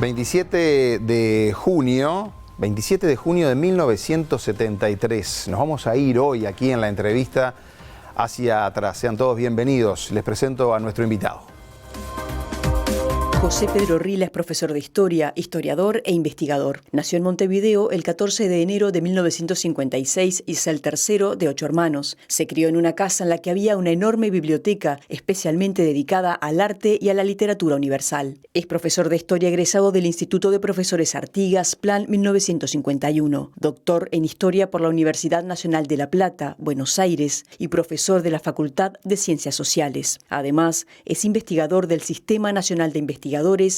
27 de junio de 1973. Nos vamos a ir hoy aquí en la entrevista hacia atrás. Sean todos bienvenidos. Les presento a nuestro invitado. José Pedro Rila es profesor de historia, historiador e investigador. Nació en Montevideo el 14 de enero de 1956 y es el tercero de 8 hermanos. Se crió en una casa en la que había una enorme biblioteca especialmente dedicada al arte y a la literatura universal. Es profesor de historia egresado del Instituto de Profesores Artigas, Plan 1951. Doctor en historia por la Universidad Nacional de La Plata, Buenos Aires, y profesor de la Facultad de Ciencias Sociales. Además, es investigador del Sistema Nacional de Investigadores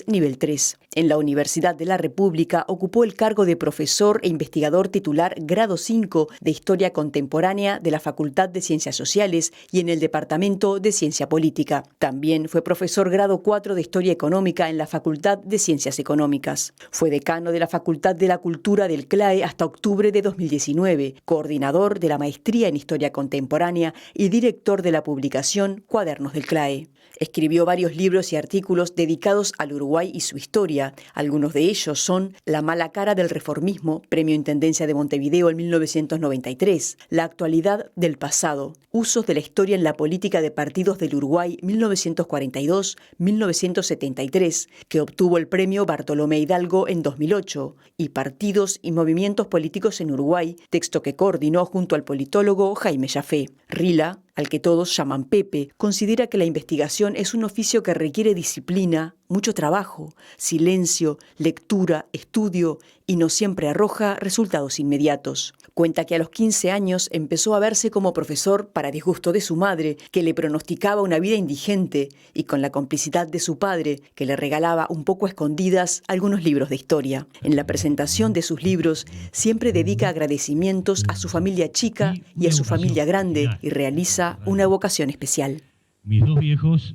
nivel 3. En la Universidad de la República ocupó el cargo de profesor e investigador titular grado 5 de Historia Contemporánea de la Facultad de Ciencias Sociales y en el Departamento de Ciencia Política. También fue profesor grado 4 de Historia Económica en la Facultad de Ciencias Económicas. Fue decano de la Facultad de la Cultura del CLAE hasta octubre de 2019, coordinador de la Maestría en Historia Contemporánea y director de la publicación Cuadernos del CLAE. Escribió varios libros y artículos dedicados al Uruguay y su historia. Algunos de ellos son La mala cara del reformismo, Premio Intendencia de Montevideo en 1993, La actualidad del pasado, Usos de la historia en la política de partidos del Uruguay 1942-1973, que obtuvo el Premio Bartolomé Hidalgo en 2008, y Partidos y movimientos políticos en Uruguay, texto que coordinó junto al politólogo Jaime Jaffé. Rila, al que todos llaman Pepe, considera que la investigación es un oficio que requiere disciplina, mucho trabajo, silencio, lectura, estudio y no siempre arroja resultados inmediatos. Cuenta que a los 15 años empezó a verse como profesor para disgusto de su madre, que le pronosticaba una vida indigente, y con la complicidad de su padre, que le regalaba un poco a escondidas algunos libros de historia. En la presentación de sus libros siempre dedica agradecimientos a su familia chica y a su familia grande y realiza una evocación especial. Mis dos viejos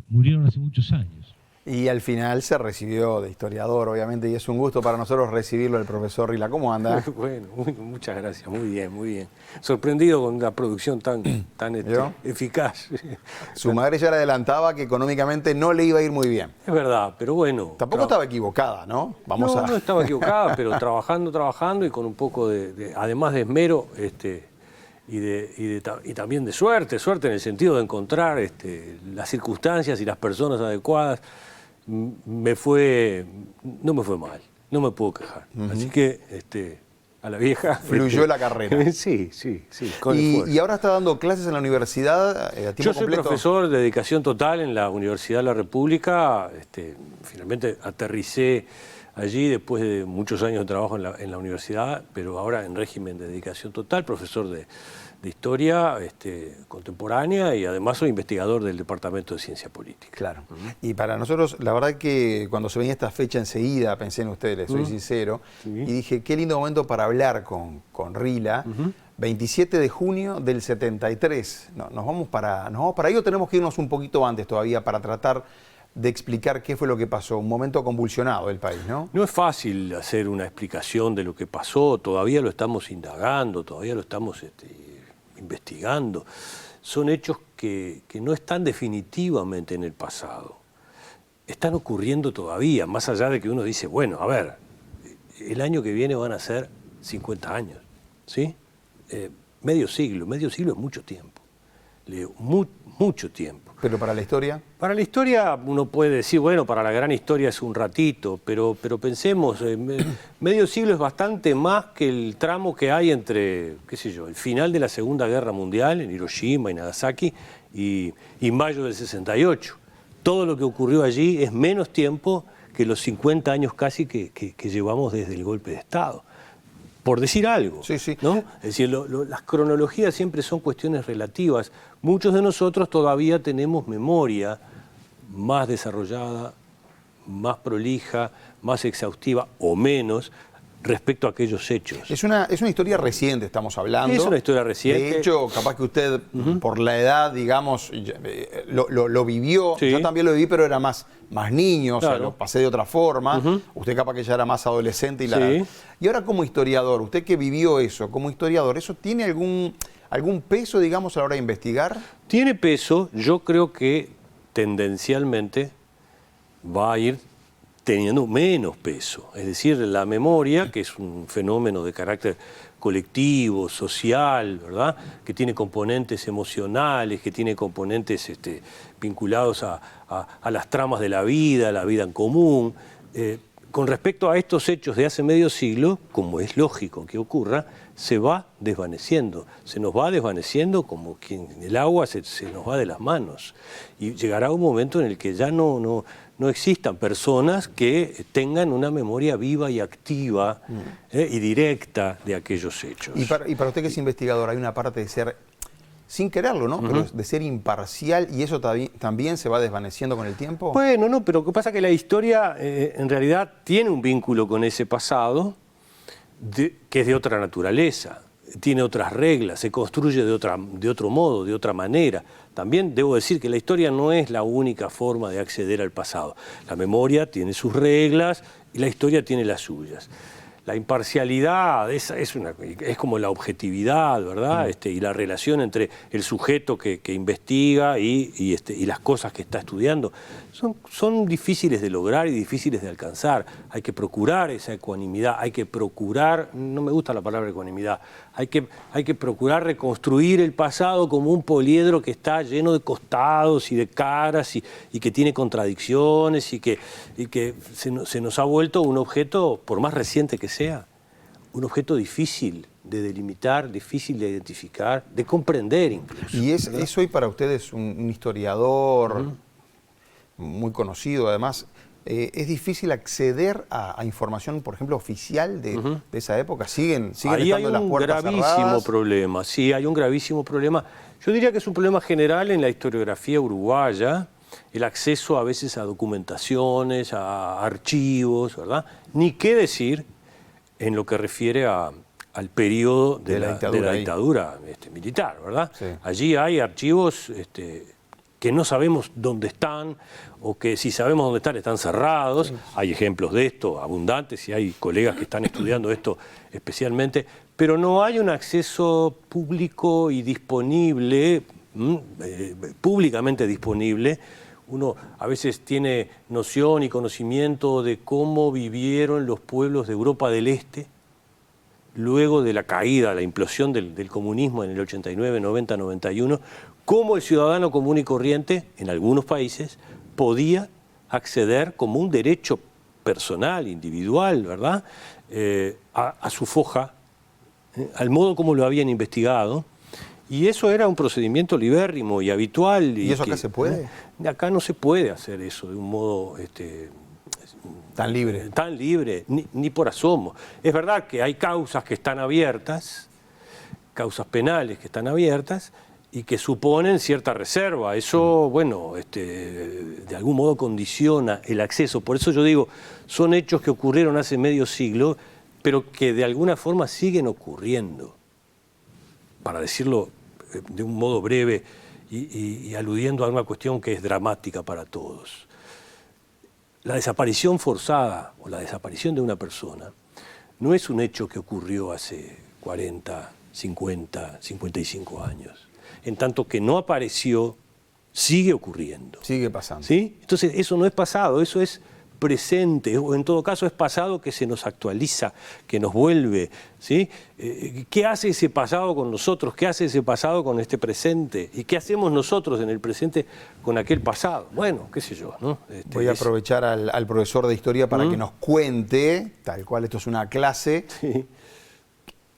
murieron hace muchos años. Y al final se recibió de historiador, obviamente, y es un gusto para nosotros recibirlo, el profesor Rila. ¿Cómo anda? Bueno, muchas gracias, muy bien, muy bien. Sorprendido con una producción tan eficaz. Su madre ya le adelantaba que económicamente no le iba a ir muy bien. Es verdad, pero bueno. Tampoco estaba equivocada, ¿no? No estaba equivocada, pero trabajando y con un poco además de esmero, y también de suerte en el sentido de encontrar las circunstancias y las personas adecuadas. No me fue mal, no me puedo quejar. Así que a la vieja... Fluyó la carrera. Sí. ¿Y ahora está dando clases en la universidad a tiempo completo? Yo soy profesor de dedicación total en la Universidad de la República. Finalmente aterricé allí después de muchos años de trabajo en la universidad, pero ahora en régimen de dedicación total, profesor de historia contemporánea, y además soy investigador del Departamento de Ciencia Política. Claro. Y para nosotros, la verdad que cuando se venía esta fecha enseguida, pensé en ustedes, soy sincero, y dije, qué lindo momento para hablar con Rila. 27 de junio del 73. Nos vamos para ahí, o tenemos que irnos un poquito antes todavía para tratar de explicar qué fue lo que pasó. Un momento convulsionado del país, ¿no? No es fácil hacer una explicación de lo que pasó, todavía lo estamos indagando, todavía lo estamos investigando. Son hechos que no están definitivamente en el pasado. Están ocurriendo todavía, más allá de que uno dice, bueno, a ver, el año que viene van a ser 50 años, ¿sí? Medio siglo es mucho tiempo, mucho tiempo. ¿Pero para la historia? Para la historia uno puede decir, bueno, para la gran historia es un ratito, pero pensemos, medio siglo es bastante más que el tramo que hay entre, qué sé yo, el final de la Segunda Guerra Mundial en Hiroshima y Nagasaki y mayo del 68. Todo lo que ocurrió allí es menos tiempo que los 50 años casi que llevamos desde el golpe de Estado. Por decir algo, ¿no? Es decir, las cronologías siempre son cuestiones relativas. Muchos de nosotros todavía tenemos memoria más desarrollada, más prolija, más exhaustiva o menos respecto a aquellos hechos. Es una historia reciente, estamos hablando. Es una historia reciente. De hecho, capaz que usted, por la edad, digamos, lo vivió. Sí. Yo también lo viví, pero era más niño, claro. O sea, lo pasé de otra forma. Usted capaz que ya era más adolescente. Y ahora como historiador, usted que vivió eso, como historiador, ¿eso tiene algún peso, digamos, a la hora de investigar? Tiene peso. Yo creo que tendencialmente va a ir teniendo menos peso. Es decir, la memoria, que es un fenómeno de carácter colectivo, social, ¿verdad?, que tiene componentes emocionales, que tiene componentes vinculados a las tramas de la vida en común. Con respecto a estos hechos de hace medio siglo, como es lógico que ocurra, se va desvaneciendo. Se nos va desvaneciendo como que el agua se nos va de las manos. Y llegará un momento en el que ya no existan personas que tengan una memoria viva y activa y directa de aquellos hechos. Y para usted que es investigador, hay una parte de ser, sin quererlo, ¿no?, pero de ser imparcial, y eso también se va desvaneciendo con el tiempo. Bueno, no, pero lo que pasa es que la historia en realidad tiene un vínculo con ese pasado que es de otra naturaleza, tiene otras reglas, se construye de otro modo, de otra manera. También debo decir que la historia no es la única forma de acceder al pasado. La memoria tiene sus reglas y la historia tiene las suyas. La imparcialidad es como la objetividad, ¿verdad? Y la relación entre el sujeto que investiga y las cosas que está estudiando son difíciles de lograr y difíciles de alcanzar. Hay que procurar esa ecuanimidad, hay que procurar, no me gusta la palabra ecuanimidad, hay que procurar reconstruir el pasado como un poliedro que está lleno de costados y de caras y que tiene contradicciones y que se nos ha vuelto un objeto, por más reciente que sea, un objeto difícil de delimitar, difícil de identificar, de comprender incluso. Y es hoy para ustedes un historiador muy conocido, además, ¿es difícil acceder a información, por ejemplo, oficial de esa época? ¿Siguen estando las puertas cerradas? Ahí hay un gravísimo problema, sí, hay un gravísimo problema. Yo diría que es un problema general en la historiografía uruguaya, el acceso a veces a documentaciones, a archivos, ¿verdad? Ni qué decir en lo que refiere al periodo de la dictadura militar, ¿verdad? Sí. Allí hay archivos que no sabemos dónde están, o que si sabemos dónde están cerrados. Sí. Hay ejemplos de esto abundantes y hay colegas que están estudiando esto especialmente, pero no hay un acceso público y disponible, públicamente disponible. Uno a veces tiene noción y conocimiento de cómo vivieron los pueblos de Europa del Este luego de la caída, la implosión del comunismo en el 89, 90, 91, cómo el ciudadano común y corriente, en algunos países, podía acceder como un derecho personal, individual, ¿verdad?, a su foja, al modo como lo habían investigado. Y eso era un procedimiento libérrimo y habitual. ¿Y eso acá se puede? Acá no se puede hacer eso de un modo tan libre. Tan libre, ni por asomo. Es verdad que hay causas que están abiertas, causas penales que están abiertas y que suponen cierta reserva. Eso, bueno, de algún modo condiciona el acceso. Por eso yo digo, son hechos que ocurrieron hace medio siglo, pero que de alguna forma siguen ocurriendo. Para decirlo de un modo breve y aludiendo a una cuestión que es dramática para todos. La desaparición forzada o la desaparición de una persona no es un hecho que ocurrió hace 40, 50, 55 años. En tanto que no apareció, sigue ocurriendo. Sigue pasando. ¿Sí? Entonces, eso no es pasado, eso es presente, o en todo caso es pasado que se nos actualiza, que nos vuelve, ¿sí? ¿Qué hace ese pasado con nosotros? ¿Qué hace ese pasado con este presente? ¿Y qué hacemos nosotros en el presente con aquel pasado? Bueno, qué sé yo, ¿no? Voy a aprovechar al profesor de historia para que nos cuente, tal cual esto es una clase,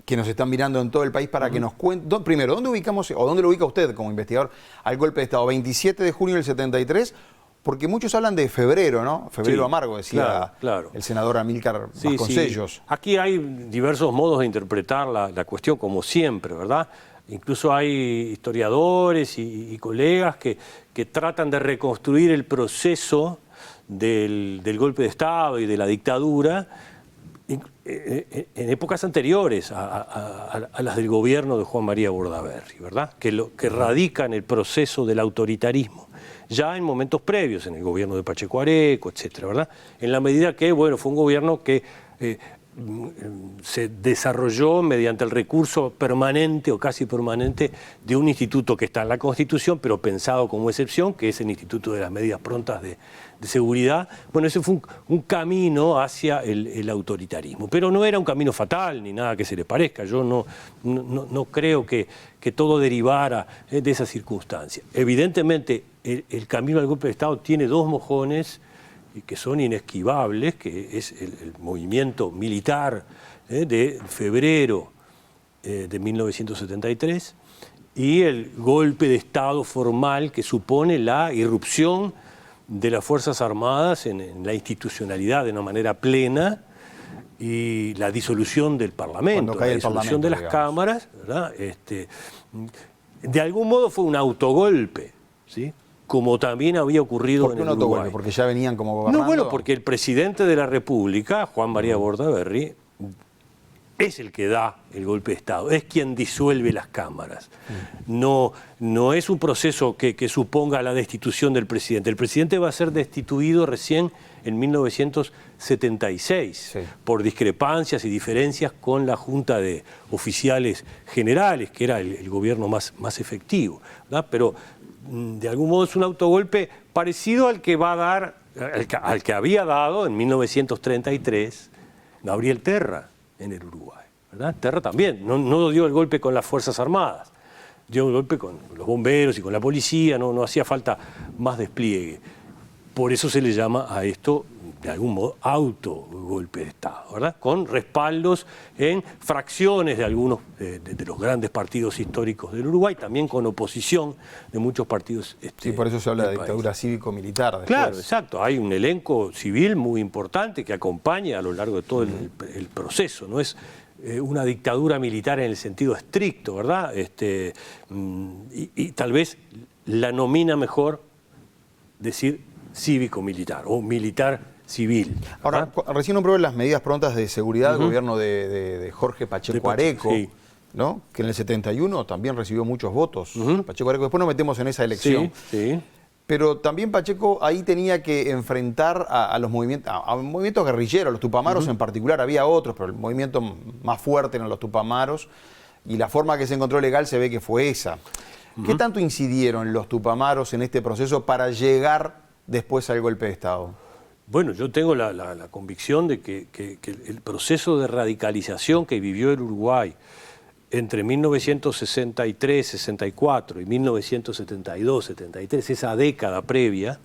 que nos están mirando en todo el país, para que nos cuente, primero, ¿dónde ubicamos, o dónde lo ubica usted como investigador al golpe de Estado? 27 de junio del 73, porque muchos hablan de febrero, ¿no? Febrero amargo, decía el senador Amílcar Vasconcellos. Sí. Aquí hay diversos modos de interpretar la cuestión, como siempre, ¿verdad? Incluso hay historiadores y colegas que tratan de reconstruir el proceso del golpe de Estado y de la dictadura en épocas anteriores a las del gobierno de Juan María Bordaberry, ¿verdad? Que radica en el proceso del autoritarismo, ya en momentos previos, en el gobierno de Pacheco Areco, etcétera, ¿verdad? En la medida que, bueno, fue un gobierno que se desarrolló mediante el recurso permanente o casi permanente de un instituto que está en la Constitución, pero pensado como excepción, que es el Instituto de las Medidas Prontas de Seguridad. Bueno, ese fue un camino hacia el autoritarismo, pero no era un camino fatal ni nada que se le parezca. Yo no creo que todo derivara de esa circunstancia. Evidentemente, el camino al golpe de Estado tiene dos mojones que son inesquivables, que es el movimiento militar de febrero de 1973 y el golpe de Estado formal que supone la irrupción de las Fuerzas Armadas en la institucionalidad de una manera plena y la disolución del Parlamento, la disolución de las cámaras, ¿verdad? De algún modo fue un autogolpe, ¿sí? Como también había ocurrido en el Uruguay. Porque ya venían como gobernando. No, bueno, porque el presidente de la República, Juan María Bordaberry, es el que da el golpe de Estado, es quien disuelve las cámaras. No es un proceso que suponga la destitución del presidente. El presidente va a ser destituido recién en 1976 por discrepancias y diferencias con la Junta de Oficiales Generales, que era el gobierno más efectivo, ¿verdad? Pero de algún modo es un autogolpe parecido al que va a dar, al que había dado en 1933 Gabriel Terra en el Uruguay, ¿verdad? Terra también no dio el golpe con las Fuerzas Armadas, dio el golpe con los bomberos y con la policía, no hacía falta más despliegue. Por eso se le llama a esto, de algún modo, autogolpe de Estado, ¿verdad? Con respaldos en fracciones de algunos de los grandes partidos históricos del Uruguay, también con oposición de muchos partidos. Sí, por eso se habla de dictadura cívico-militar después. Claro, exacto. Hay un elenco civil muy importante que acompaña a lo largo de todo el proceso. No es una dictadura militar en el sentido estricto, ¿verdad? Y tal vez la nomina mejor decir cívico-militar o militar-civil. Ahora, recién nombró las medidas prontas de seguridad del gobierno de Jorge Pacheco Areco, ¿no? Que en el 71 también recibió muchos votos. Pacheco Areco, después nos metemos en esa elección. Sí. Pero también Pacheco ahí tenía que enfrentar a los movimientos guerrilleros, los tupamaros en particular, había otros, pero el movimiento más fuerte eran los tupamaros, y la forma que se encontró legal se ve que fue esa. ¿Qué tanto incidieron los tupamaros en este proceso para llegar después al golpe de Estado? Bueno, yo tengo la convicción de que el proceso de radicalización que vivió el Uruguay entre 1963, 64 y 1972, 73, esa década previa,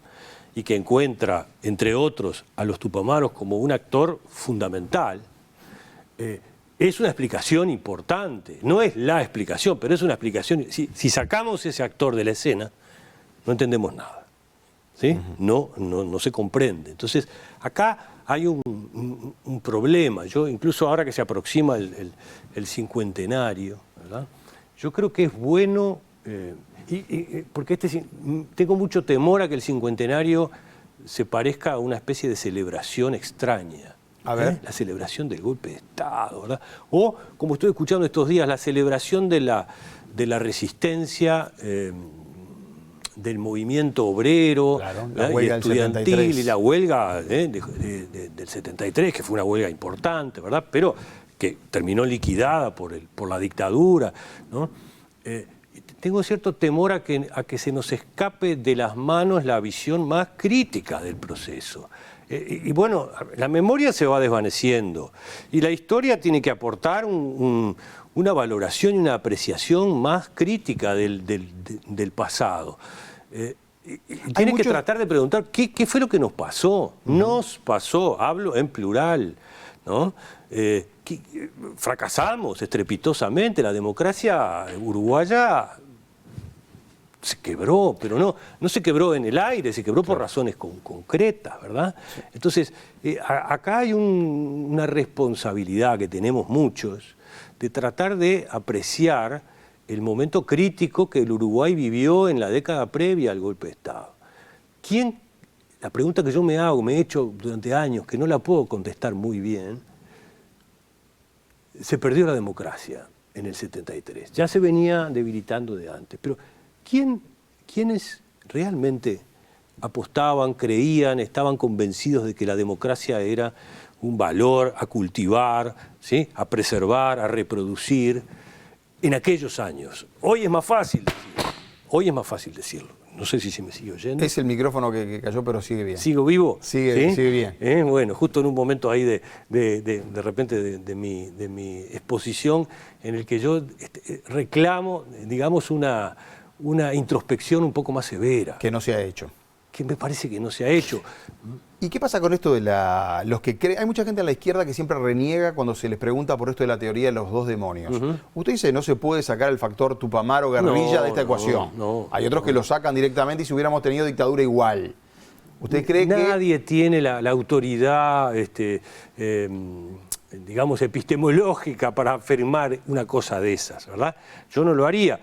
y que encuentra, entre otros, a los tupamaros como un actor fundamental, es una explicación importante. No es la explicación, pero es una explicación. Si sacamos ese actor de la escena, no entendemos nada. ¿Sí? No se comprende. Entonces, acá hay un problema. Yo, incluso ahora que se aproxima el cincuentenario, ¿verdad? Yo creo que es bueno, porque tengo mucho temor a que el cincuentenario se parezca a una especie de celebración extraña. A ver. La celebración del golpe de Estado, ¿verdad? O, como estoy escuchando estos días, la celebración de la resistencia del movimiento obrero, claro, la huelga estudiantil del 73. Y la huelga del 73, que fue una huelga importante, ¿verdad? Pero que terminó liquidada por la dictadura, ¿no? Tengo cierto temor a que se nos escape de las manos la visión más crítica del proceso. Y bueno, la memoria se va desvaneciendo y la historia tiene que aportar una valoración y una apreciación más crítica del pasado. Tiene que tratar de preguntar qué fue lo que nos pasó. Nos pasó, hablo en plural, ¿no? Fracasamos estrepitosamente, la democracia uruguaya se quebró, pero no se quebró en el aire, se quebró por razones concretas, ¿verdad? Sí. Entonces, acá hay una responsabilidad que tenemos muchos de tratar de apreciar el momento crítico que el Uruguay vivió en la década previa al golpe de Estado. La pregunta que yo me he hecho durante años, que no la puedo contestar muy bien, se perdió la democracia en el 73. Ya se venía debilitando de antes, pero ¿quiénes realmente apostaban, creían, estaban convencidos de que la democracia era un valor a cultivar, ¿sí? A preservar, a reproducir en aquellos años. Hoy es más fácil decirlo. Hoy es más fácil decirlo. No sé si se me sigue oyendo. Es el micrófono que cayó, pero sigue bien. ¿Sigo vivo? Sigue bien. Bueno, justo en un momento ahí de repente de mi exposición en el que yo reclamo, digamos, una introspección un poco más severa. Que no se ha hecho. Que me parece que no se ha hecho. ¿Y qué pasa con esto de los que creen? Hay mucha gente a la izquierda que siempre reniega cuando se les pregunta por esto de la teoría de los dos demonios. Usted dice, no se puede sacar el factor Tupamaro Guerrilla de esta ecuación. Hay otros que lo sacan directamente y si hubiéramos tenido dictadura igual. ¿Usted cree que...? Nadie tiene la autoridad, digamos, epistemológica para afirmar una cosa de esas, ¿verdad? Yo no lo haría.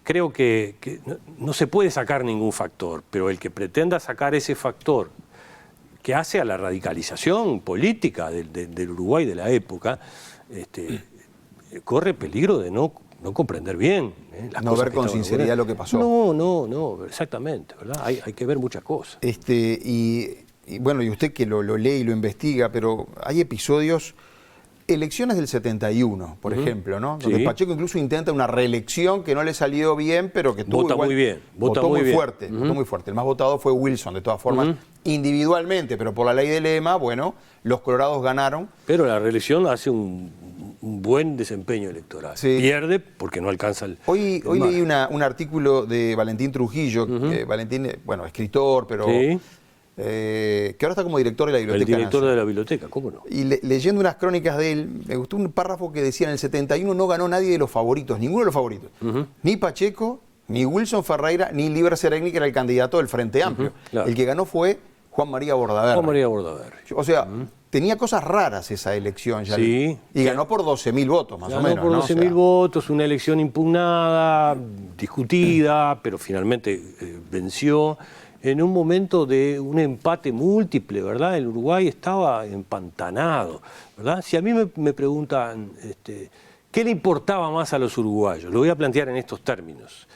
Creo que no se puede sacar ningún factor, pero el que pretenda sacar ese factor que hace a la radicalización política del Uruguay de la época, corre peligro de no comprender bien las no cosas ver con sinceridad lo que pasó. No, exactamente, ¿verdad? Hay que ver muchas cosas. Y bueno, y usted que lo lee y lo investiga, pero hay episodios, elecciones del 71, por ejemplo, ¿no? Donde Pacheco incluso intenta una reelección que no le salió bien, pero que tuvo vota igual, muy bien, votó muy fuerte. El más votado fue Wilson, de todas formas, individualmente, pero por la ley de Lema, bueno, los colorados ganaron. Pero la reelección hace un buen desempeño electoral. Sí. Pierde porque no alcanza el... Hoy leí un artículo de Valentín Trujillo, Valentín, bueno, escritor, pero... Sí. Que ahora está como director de la Biblioteca El director Nacional. de la biblioteca, ¿cómo no? Y leyendo unas crónicas de él, me gustó un párrafo que decía: en el 71 no ganó nadie de los favoritos, ninguno de los favoritos. Ni Pacheco, ni Wilson Ferreira, ni Líber Seregni, que era el candidato del Frente Amplio. Claro. El que ganó fue Juan María Bordaberry. Juan María Bordaberry. O sea, tenía cosas raras esa elección ya. Sí. Y ganó por 12.000 votos, más o menos. Ganó por 12.000 ¿no? votos, una elección impugnada, discutida, pero finalmente venció. En un momento de un empate múltiple, ¿verdad? El Uruguay estaba empantanado, ¿verdad? Si a mí me preguntan qué le importaba más a los uruguayos, lo voy a plantear en estos términos,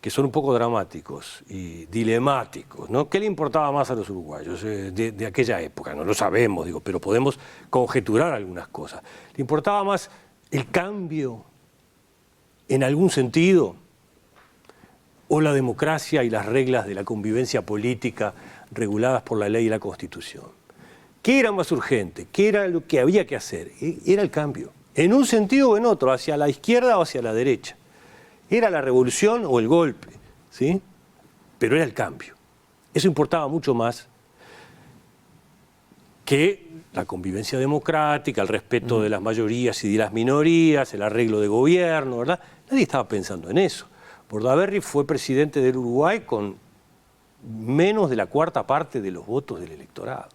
que son un poco dramáticos y dilemáticos, ¿no? ¿Qué le importaba más a los uruguayos de aquella época? No lo sabemos, digo, pero podemos conjeturar algunas cosas. ¿Le importaba más el cambio en algún sentido? ¿O la democracia y las reglas de la convivencia política reguladas por la ley y la Constitución? ¿Qué era más urgente? ¿Qué era lo que había que hacer? Era el cambio, en un sentido o en otro, hacia la izquierda o hacia la derecha. Era la revolución o el golpe, ¿sí? Pero era el cambio. Eso importaba mucho más que la convivencia democrática, el respeto de las mayorías y de las minorías, el arreglo de gobierno, ¿verdad? Nadie estaba pensando en eso. Bordaberry fue presidente del Uruguay con menos de la cuarta parte de los votos del electorado.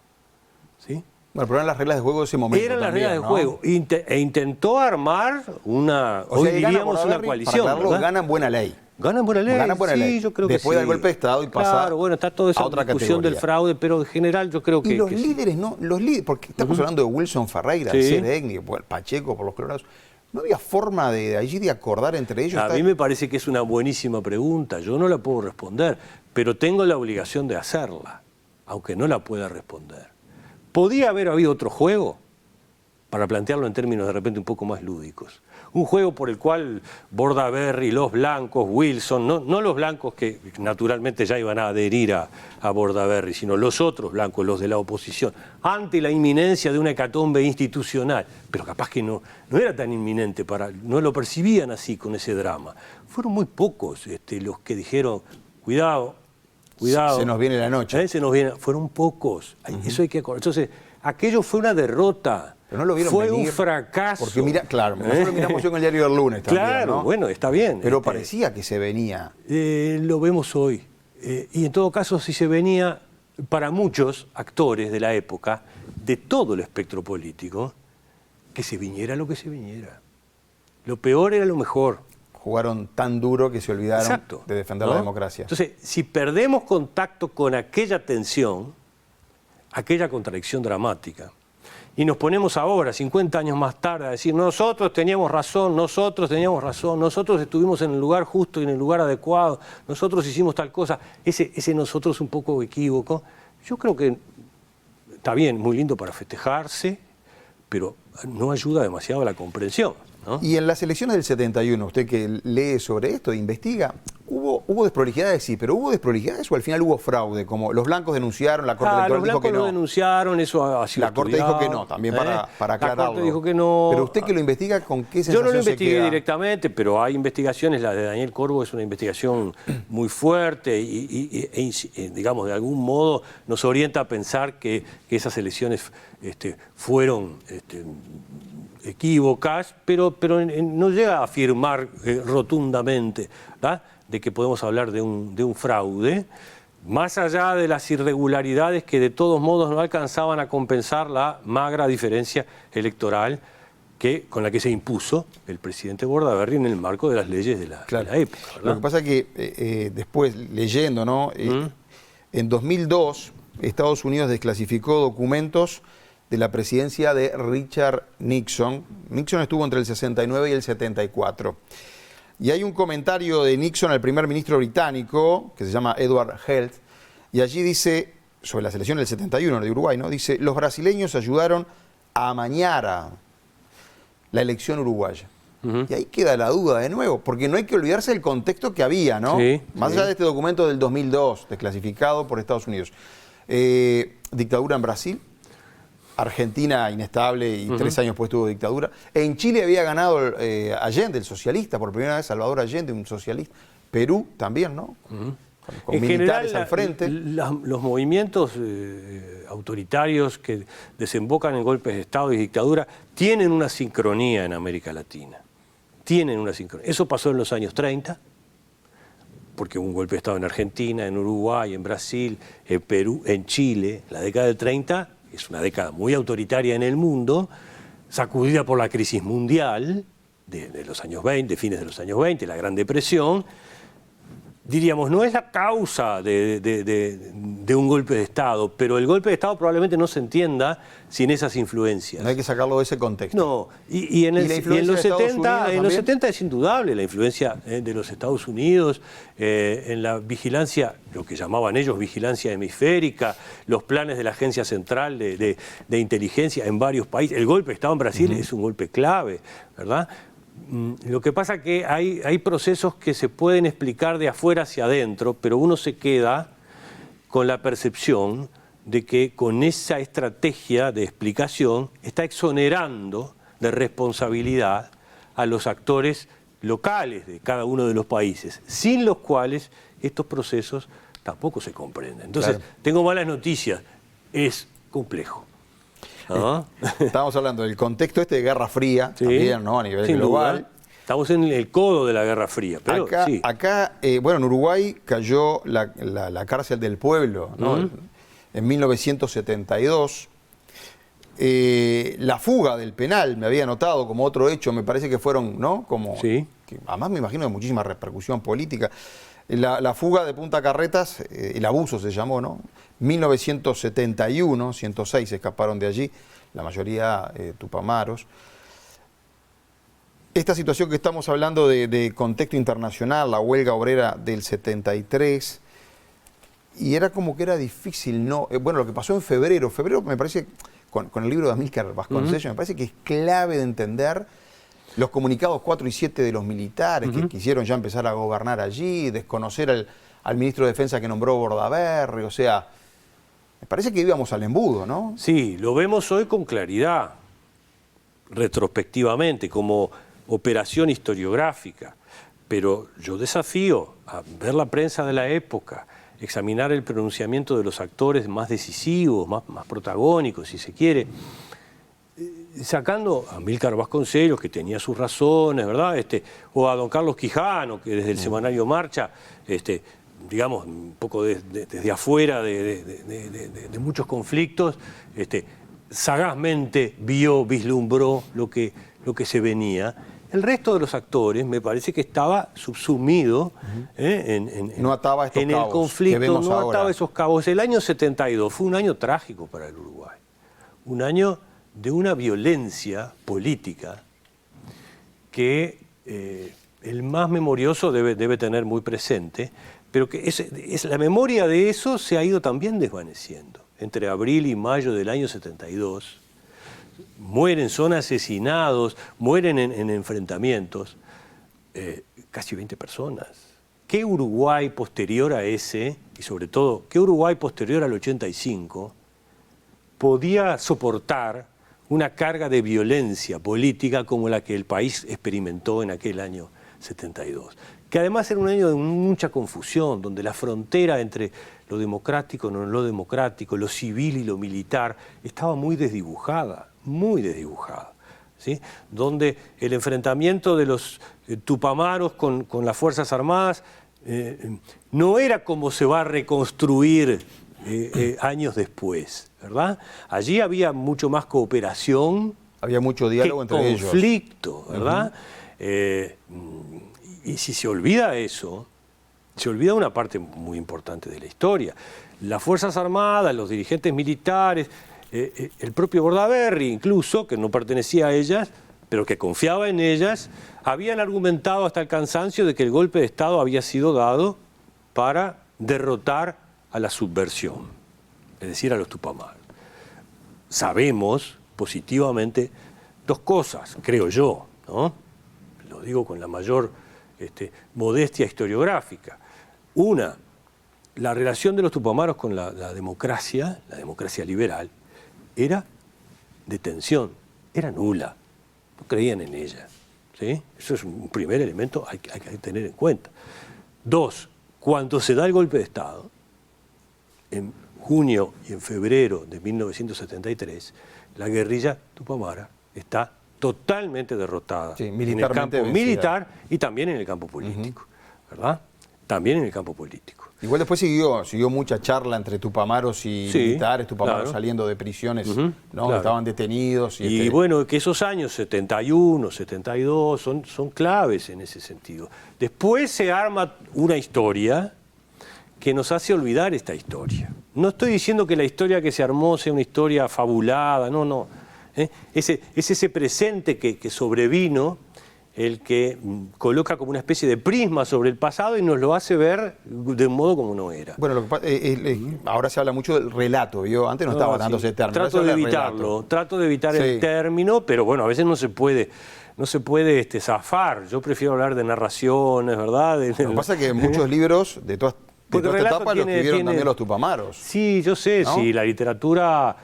¿Sí? Bueno, pero eran las reglas de juego de ese momento. Eran también, las reglas ¿no? de juego. E intentó armar una, O sea, hoy diríamos una coalición. Para aclararlo, ganan buena ley. ¿Ganan buena ley? Ganan buena ley. Yo creo que después sí. del golpe de Estado y pasa Claro, bueno, está toda esa a otra discusión categoría. del fraude, pero en general yo creo que... Y los que líderes, ¿no? Los líderes, porque estamos hablando de Wilson Ferreira, de Seregni, Pacheco por los colorados. ¿No había forma de allí de acordar entre ellos? A mí me parece que es una buenísima pregunta. Yo no la puedo responder, pero tengo la obligación de hacerla, aunque no la pueda responder. ¿Podía haber habido otro juego? Para plantearlo en términos de repente un poco más lúdicos. Un juego por el cual Bordaberry, los blancos, Wilson, no los blancos que naturalmente ya iban a adherir a Bordaberry, sino los otros blancos, los de la oposición, ante la inminencia de una hecatombe institucional, pero capaz que no era tan inminente, no lo percibían así con ese drama. Fueron muy pocos los que dijeron, cuidado, se nos viene la noche. Fueron pocos, eso hay que acordar. Entonces, aquello fue una derrota. Pero no lo vieron fue venir, un fracaso. Porque mira, claro, nosotros miramos yo en el diario del lunes también, claro, ¿no? bueno, está bien. Pero parecía que se venía. Lo vemos hoy. Y en todo caso, si se venía, para muchos actores de la época, de todo el espectro político, que se viniera lo que se viniera. Lo peor era lo mejor. Jugaron tan duro que se olvidaron de defender la democracia. Entonces, si perdemos contacto con aquella tensión, aquella contradicción dramática, y nos ponemos ahora, 50 años más tarde, a decir, nosotros teníamos razón, nosotros estuvimos en el lugar justo y en el lugar adecuado, nosotros hicimos tal cosa, ese nosotros un poco equívoco, yo creo que está bien, muy lindo para festejarse, pero no ayuda demasiado a la comprensión, ¿no? Y en las elecciones del 71, usted que lee sobre esto, investiga, ¿hubo desprolijidades? Sí, pero ¿hubo desprolijidades o al final hubo fraude? Como los blancos denunciaron, la Corte Electoral dijo que no. Los blancos lo denunciaron, eso ha sido La Corte dijo que no, también para aclararlo. La Corte dijo que no. Pero usted que lo investiga, ¿con qué sensación se queda? Yo no lo investigué directamente, pero hay investigaciones, la de Daniel Corvo es una investigación muy fuerte y digamos, de algún modo nos orienta a pensar que esas elecciones fueron equívocas, pero no llega a afirmar rotundamente, ¿verdad?, de que podemos hablar de un fraude, más allá de las irregularidades que de todos modos no alcanzaban a compensar la magra diferencia electoral con la que se impuso el presidente Bordaberry en el marco de las leyes de la época, ¿verdad? Lo que pasa es que después, leyendo, ¿no? En 2002, Estados Unidos desclasificó documentos de la presidencia de Richard Nixon. Nixon estuvo entre el 69 y el 74. Y hay un comentario de Nixon al primer ministro británico, que se llama Edward Heath, y allí dice, sobre las elecciones del 71 de Uruguay, ¿no? Dice, los brasileños ayudaron a amañar la elección uruguaya. Y ahí queda la duda de nuevo, porque no hay que olvidarse del contexto que había, ¿no? Sí, más allá de este documento del 2002, desclasificado por Estados Unidos. Dictadura en Brasil, Argentina inestable y 3 años después tuvo dictadura. En Chile había ganado Allende, el socialista, por primera vez Salvador Allende, un socialista. Perú también, ¿no? Con en militares general, al frente. Los movimientos autoritarios que desembocan en golpes de Estado y dictadura tienen una sincronía en América Latina. Tienen una sincronía. Eso pasó en los años 30, porque hubo un golpe de Estado en Argentina, en Uruguay, en Brasil, en Perú, en Chile. La década del 30 es una década muy autoritaria en el mundo, sacudida por la crisis mundial de los años 20, fines de los años 20, la Gran Depresión. Diríamos, no es la causa de un golpe de Estado, pero el golpe de Estado probablemente no se entienda sin esas influencias. No hay que sacarlo de ese contexto. No, y en los 70 es indudable la influencia de los Estados Unidos, en la vigilancia, lo que llamaban ellos vigilancia hemisférica, los planes de la Agencia Central de Inteligencia en varios países. El golpe de Estado en Brasil es un golpe clave, ¿verdad? Lo que pasa es que hay procesos que se pueden explicar de afuera hacia adentro, pero uno se queda con la percepción de que con esa estrategia de explicación está exonerando de responsabilidad a los actores locales de cada uno de los países, sin los cuales estos procesos tampoco se comprenden. Entonces, tengo malas noticias, es complejo. ¿Ah? Estamos hablando del contexto de Guerra Fría, también, ¿no? A nivel global. Duda. Estamos en el codo de la Guerra Fría. Pero acá bueno, en Uruguay cayó la cárcel del pueblo, ¿no? En 1972. La fuga del penal, me había notado como otro hecho, me parece que fueron, ¿no? Que además me imagino de muchísima repercusión política. La fuga de Punta Carretas, el abuso se llamó, ¿no? 1971, 106 escaparon de allí, la mayoría tupamaros. Esta situación que estamos hablando de contexto internacional, la huelga obrera del 73, y era como que era difícil, ¿no? Bueno, lo que pasó en febrero me parece, con el libro de Amílcar Vasconcellos, me parece que es clave de entender los comunicados 4 y 7 de los militares que quisieron ya empezar a gobernar allí, desconocer al ministro de Defensa que nombró Bordaberry, o sea, me parece que íbamos al embudo, ¿no? Sí, lo vemos hoy con claridad, retrospectivamente, como operación historiográfica, pero yo desafío a ver la prensa de la época, examinar el pronunciamiento de los actores más decisivos, más protagónicos, si se quiere, sacando a Amílcar Vasconcellos, que tenía sus razones, ¿verdad? O a don Carlos Quijano, que desde el semanario Marcha, digamos, un poco desde afuera de muchos conflictos, sagazmente vislumbró lo que se venía. El resto de los actores me parece que estaba subsumido no ataba estos en cabos el conflicto, que vemos no ahora. ataba esos cabos. El año 72 fue un año trágico para el Uruguay, un año de una violencia política que el más memorioso debe tener muy presente, pero que la memoria de eso se ha ido también desvaneciendo. entre abril y mayo del año 72, mueren, son asesinados, mueren en enfrentamientos, casi 20 personas. ¿Qué Uruguay posterior a ese, y sobre todo, qué Uruguay posterior al 85, podía soportar una carga de violencia política como la que el país experimentó en aquel año 72? Que además era un año de mucha confusión, donde la frontera entre lo democrático y no lo democrático, lo civil y lo militar, estaba muy desdibujada, ¿sí? Donde el enfrentamiento de los tupamaros con las Fuerzas Armadas no era como se va a reconstruir años después, ¿verdad? Allí había mucho más cooperación, había mucho diálogo entre ellos, conflicto, ¿verdad? Y si se olvida eso, se olvida una parte muy importante de la historia. Las Fuerzas Armadas, los dirigentes militares, el propio Bordaberry incluso, que no pertenecía a ellas, pero que confiaba en ellas, habían argumentado hasta el cansancio de que el golpe de Estado había sido dado para derrotar a la subversión, es decir, a los tupamaros. Sabemos positivamente dos cosas, creo yo, ¿no? Lo digo con la mayor modestia historiográfica. Una, la relación de los tupamaros con la democracia liberal, era de tensión, era nula, no creían en ella, ¿sí? Eso es un primer elemento hay que tener en cuenta. Dos, cuando se da el golpe de Estado, en junio y en febrero de 1973, la guerrilla tupamara está totalmente derrotada, sí, en el campo militar y también en el campo político, ¿verdad? También en el campo político. Igual después siguió mucha charla entre tupamaros y militares, tupamaros saliendo de prisiones, ¿no? Claro. Estaban detenidos. Y bueno, que esos años 71, 72 son claves en ese sentido. Después se arma una historia que nos hace olvidar esta historia. No estoy diciendo que la historia que se armó sea una historia fabulada, no. Es ese presente que sobrevino el que coloca como una especie de prisma sobre el pasado y nos lo hace ver de un modo como no era. Bueno, lo que pasa, ahora se habla mucho del relato, ¿vio? Antes no estaba dando ese término. Trato de evitar el término, pero bueno, a veces no se puede zafar. Yo prefiero hablar de narraciones, ¿verdad? Lo que pasa es que muchos libros de toda esta etapa lo escribieron también los tupamaros. Sí, yo sé, ¿no? Sí, la literatura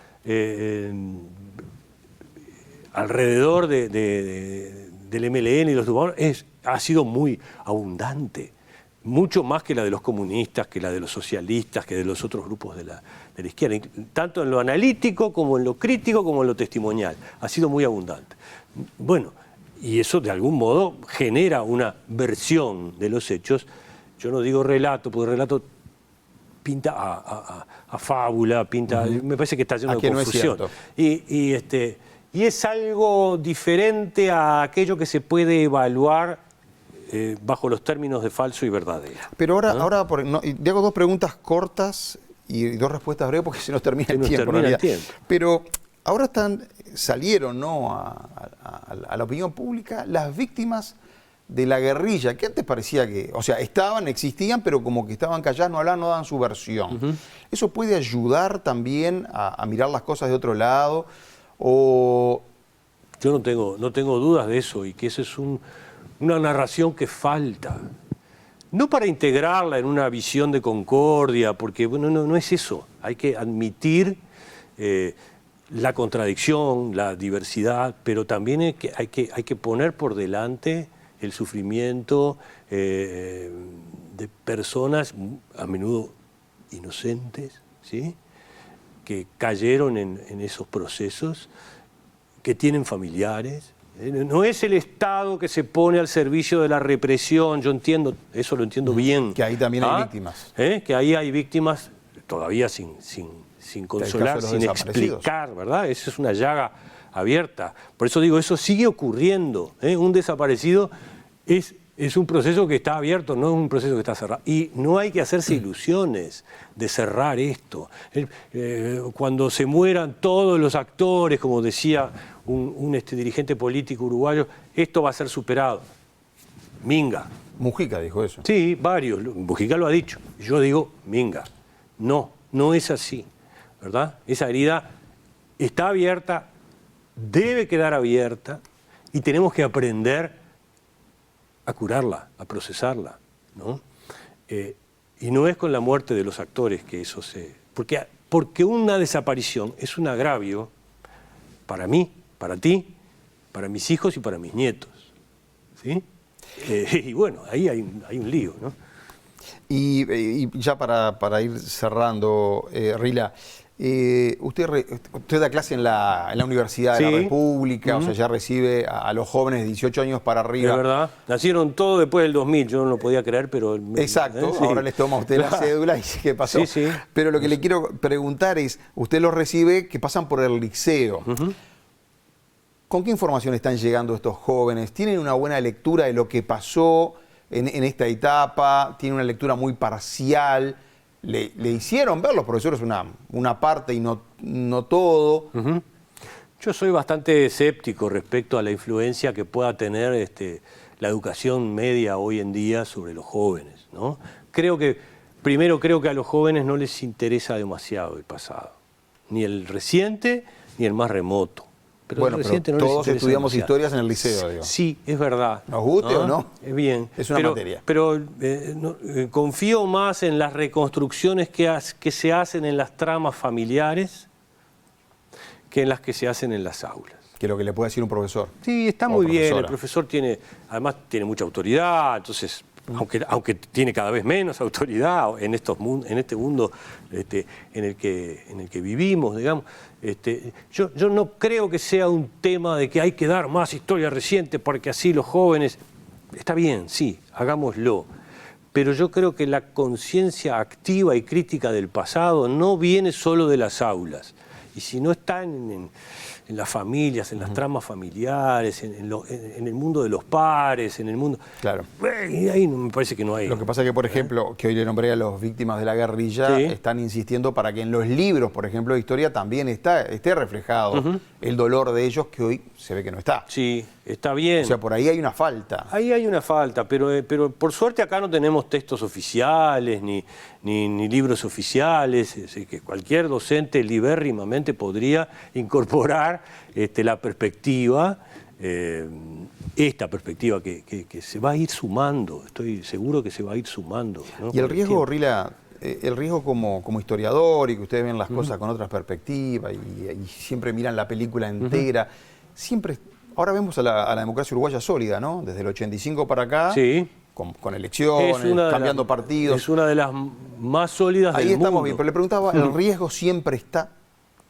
alrededor del MLN y los tupamaros ha sido muy abundante, mucho más que la de los comunistas, que la de los socialistas, que de los otros grupos de la izquierda, tanto en lo analítico como en lo crítico como en lo testimonial, ha sido muy abundante. Bueno, y eso de algún modo genera una versión de los hechos. Yo no digo relato, porque relato pinta a fábula, pinta, me parece que está lleno de confusión. No es cierto. Y es algo diferente a aquello que se puede evaluar bajo los términos de falso y verdadero. Pero ahora te hago dos preguntas cortas y dos respuestas breves porque se nos termina el tiempo. Pero ahora salieron, ¿no?, a la opinión pública las víctimas de la guerrilla, que antes parecía que, o sea, existían, pero como que estaban calladas, no hablaban, no daban su versión. ¿Eso puede ayudar también a mirar las cosas de otro lado? Yo no tengo dudas de eso, y que eso es una narración que falta. No para integrarla en una visión de concordia, porque bueno, no es eso. Hay que admitir la contradicción, la diversidad, pero también hay que poner por delante el sufrimiento de personas a menudo inocentes, ¿sí?, que cayeron en esos procesos, que tienen familiares. No es el Estado que se pone al servicio de la represión, yo entiendo, eso lo entiendo bien. Que ahí también hay víctimas. Que ahí hay víctimas todavía sin consolar, sin explicar, ¿verdad? Esa es una llaga abierta. Por eso digo, eso sigue ocurriendo. Un desaparecido es un proceso que está abierto, no es un proceso que está cerrado. Y no hay que hacerse ilusiones de cerrar esto. Cuando se mueran todos los actores, como decía un dirigente político uruguayo, esto va a ser superado. Minga. Mujica dijo eso. Sí, varios. Mujica lo ha dicho. Yo digo, minga. No es así. ¿verdad? Esa herida está abierta, debe quedar abierta y tenemos que aprender a curarla, a procesarla, ¿no? Y no es con la muerte de los actores que eso se... Porque una desaparición es un agravio para mí, para ti, para mis hijos y para mis nietos, ¿sí? Y bueno, ahí hay un lío, ¿no? Y ya para ir cerrando, Rila, usted da clase en la Universidad de la República, o sea, ya recibe a los jóvenes de 18 años para arriba. Es verdad, nacieron todos después del 2000, yo no lo podía creer, pero... Exacto, ahora les toma a usted la cédula y qué pasó. Sí, sí. Pero lo que le quiero preguntar es, usted los recibe que pasan por el liceo. ¿Con qué información están llegando estos jóvenes? ¿Tienen una buena lectura de lo que pasó en esta etapa? ¿Tienen una lectura muy parcial? ¿Le hicieron ver los profesores una parte y no todo? Yo soy bastante escéptico respecto a la influencia que pueda tener la educación media hoy en día sobre los jóvenes, ¿no? Primero creo que a los jóvenes no les interesa demasiado el pasado, ni el reciente ni el más remoto. Pero bueno, pero todos estudiamos historias en el liceo, digo. Sí, es verdad. ¿Nos guste o no? Es bien. Es una materia. Pero confío más en las reconstrucciones que se hacen en las tramas familiares que en las que se hacen en las aulas. Que lo que le puede decir un profesor. Sí, está muy bien. El profesor además tiene mucha autoridad, entonces... Aunque tiene cada vez menos autoridad en este mundo en el que vivimos, digamos, yo no creo que sea un tema de que hay que dar más historia reciente porque así los jóvenes... Está bien, sí, hagámoslo, pero yo creo que la conciencia activa y crítica del pasado no viene solo de las aulas, y si no está en las familias, en las tramas familiares, en el mundo de los pares, en el mundo... Claro. Ahí me parece que no hay... Lo que pasa es que, por ejemplo, que hoy le nombré a las víctimas de la guerrilla, están insistiendo para que en los libros, por ejemplo, de historia también esté reflejado el dolor de ellos, que hoy se ve que no está. Sí, está bien. O sea, por ahí hay una falta. Ahí hay una falta, pero por suerte acá no tenemos textos oficiales ni libros oficiales, que cualquier docente libérrimamente podría incorporar la perspectiva, esta perspectiva que se va a ir sumando, estoy seguro que se va a ir sumando, ¿no? Y el riesgo, Rila, el riesgo como historiador y que ustedes ven las cosas con otras perspectivas y siempre miran la película entera, siempre... Ahora vemos a la democracia uruguaya sólida, ¿no? Desde el 85 para acá, con elecciones, cambiando partidos. Es una de las más sólidas del mundo. Ahí estamos bien, pero le preguntaba, ¿el riesgo siempre está?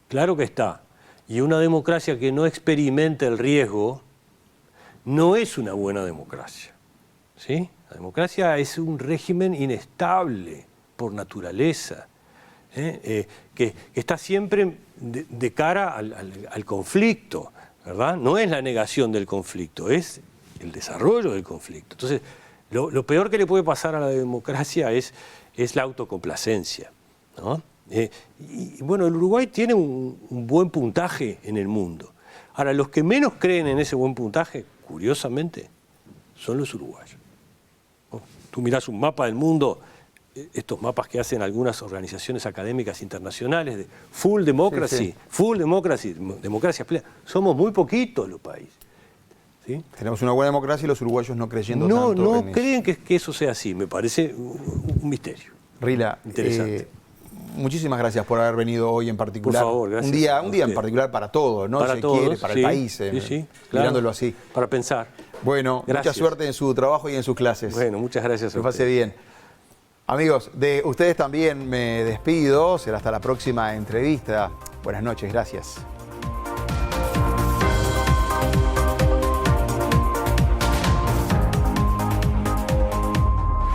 Claro que está. Y una democracia que no experimenta el riesgo no es una buena democracia, ¿sí? La democracia es un régimen inestable por naturaleza, que está siempre de cara al conflicto, ¿verdad? No es la negación del conflicto, es el desarrollo del conflicto. Entonces, lo peor que le puede pasar a la democracia es la autocomplacencia, ¿no? Y bueno, el Uruguay tiene un buen puntaje en el mundo. Ahora, los que menos creen en ese buen puntaje, curiosamente, son los uruguayos. Tú mirás un mapa del mundo, estos mapas que hacen algunas organizaciones académicas internacionales de full democracy, democracia plena. Somos muy poquitos los países. ¿Sí? Tenemos una buena democracia y los uruguayos no creyendo tanto. No creen eso. que eso sea así, me parece un misterio. Rila, interesante. Muchísimas gracias por haber venido hoy en particular. Por favor, gracias. Un día en particular para todos, ¿no? Para Se todos, quiere, para el país, mirándolo así. Para pensar. Bueno, mucha suerte en su trabajo y en sus clases. Bueno, muchas gracias. Que pase bien. Amigos, de ustedes también me despido. Será hasta la próxima entrevista. Buenas noches, gracias.